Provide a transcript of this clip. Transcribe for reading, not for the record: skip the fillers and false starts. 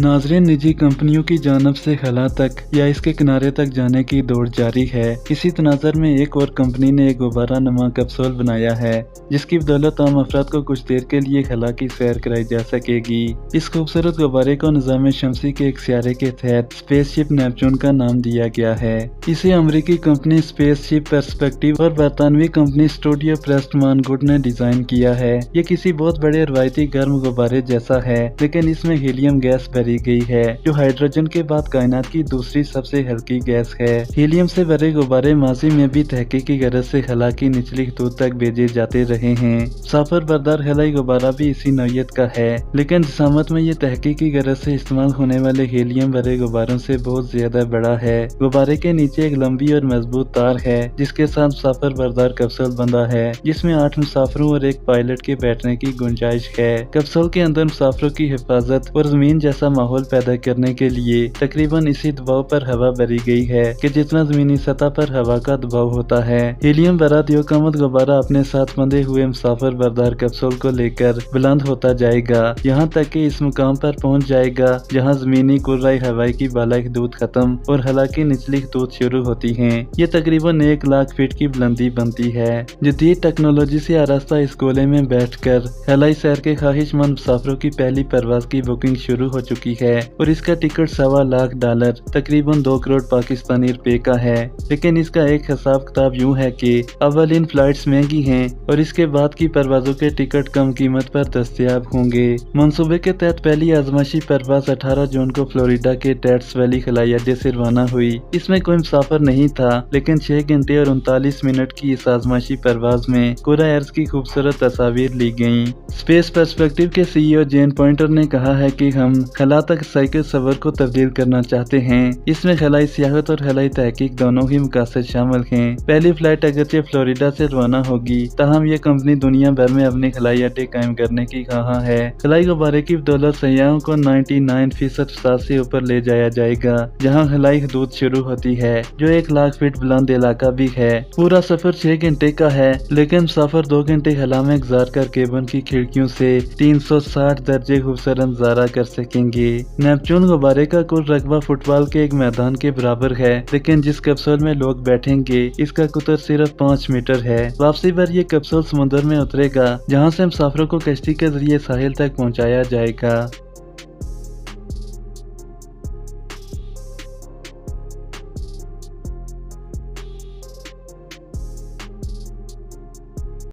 नाज़रीन, निजी कंपनियों की जानब से खला तक या इसके किनारे तक जाने की दौड़ जारी है। इसी तनाज़र में एक और कंपनी ने एक गुब्बारा नुमा कैप्सूल बनाया है जिसकी बदौलत आम अफराद को कुछ देर के लिए खला की सैर कराई जा सकेगी। इस खूबसूरत गुब्बारे को निज़ाम शमसी के एक सियारे के तहत स्पेसशिप नेपच्यून का नाम दिया गया है। इसे अमरीकी कंपनी स्पेसशिप पर्सपेक्टिव और बरतानवी कंपनी स्टूडियो प्रेस्टमान गुड ने डिजाइन किया है। ये किसी बहुत बड़े रवायती गर्म गुब्बारे जैसा है, लेकिन इसमें हीलियम गैस भरी गई है जो हाइड्रोजन के बाद कायनात की दूसरी सबसे हल्की गैस है। हीलियम से भरे गुब्बारे माजी में भी तहकीक की गरज से खला की निचली हदूद तक भेजे जाते रहे हैं। मुसाफिर बरदार खलाई गुब्बारा भी इसी नौयत का है, लेकिन जिसामत में ये तहकीक की गरज से इस्तेमाल होने वाले हीलियम भरे गुब्बारों से बहुत ज्यादा बड़ा है। गुब्बारे के नीचे एक लंबी और मजबूत तार है जिसके साथ मुसाफिर बरदार कैप्सूल बंधा है, जिसमें 8 मुसाफिरों और एक पायलट के बैठने की गुंजाइश है। कैप्सूल के अंदर मुसाफिरों की हिफाजत और जमीन जैसा माहौल पैदा करने के लिए तकरीबन इसी दबाव पर हवा भरी गई है कि जितना जमीनी सतह पर हवा का दबाव होता है। हीलियम भरा दियोकामत गुब्बारा अपने साथ बंधे हुए मुसाफिर बरदार कैप्सूल को लेकर बुलंद होता जाएगा, यहाँ तक कि इस मुकाम पर पहुँच जाएगा जहाँ जमीनी कुर्राई हवाई की बालाई हदूद खत्म और हला की निचली हदूद शुरू होती है। ये तकरीबन 1 लाख फीट की बुलंदी बनती है। जदीद टेक्नोलॉजी से आरास्ता इस गोले में बैठकर हवाई सैर के ख्वाहिशमंद मुसाफिरों की पहली परवाज की बुकिंग शुरू हो चुकी है और इसका टिकट $1.25 तकरीबन 2 करोड़ पाकिस्तानी रुपए का है। लेकिन इसका एक हिसाब किताब यूँ है कि अव्वल इन फ्लाइट्स महंगी हैं और इसके बाद की परवाजों के टिकट कम कीमत पर दस्तयाब होंगे। मंसूबे के तहत पहली आजमाइशी परवाज 18 जून को फ्लोरिडा के टैट्स वैली खलाई अड्डे से रवाना हुई। इसमें कोई मुसाफिर नहीं था, लेकिन 6 घंटे और 39 मिनट की इस आजमाइशी परवाज में कोरा एयर्स की खूबसूरत तस्वीर ली गयी। स्पेस पर्सपेक्टिव के CEO जेन पॉइंटर ने कहा है कि हम खला तक साइकिल सफर को तब्दील करना चाहते हैं। इसमें खलाई सियाहत और खलाई तहकीक दोनों ही मकासद शामिल हैं। पहली फ्लाइट अगरचे फ्लोरिडा से रवाना होगी, ताहम यह कंपनी दुनिया भर में अपने खलाई अड्डे कायम करने की ख्वाह है। खलाई गुब्बारे की बदौलत सयाहों को 99% फसाद से ऊपर ले जाया जाएगा, जहाँ खलाई हदूद शुरू होती है जो 1 लाख फीट बुलंद इलाका भी है। पूरा सफर 6 घंटे का है, लेकिन मुसाफिर 2 घंटे खला में गुजार कर केबिन की खिड़कियों से 360 दर्जे खूबसूरत नजारा कर सकेंगे। नेपच्यून गुब्बारे का कुल रकबा फुटबॉल के एक मैदान के बराबर है, लेकिन जिस कैप्सूल में लोग बैठेंगे इसका कुतर सिर्फ 5 मीटर है। वापसी पर यह कैप्सूल समुद्र में उतरेगा, जहां से मुसाफिरों को कश्ती के जरिए साहिल तक पहुंचाया जाएगा।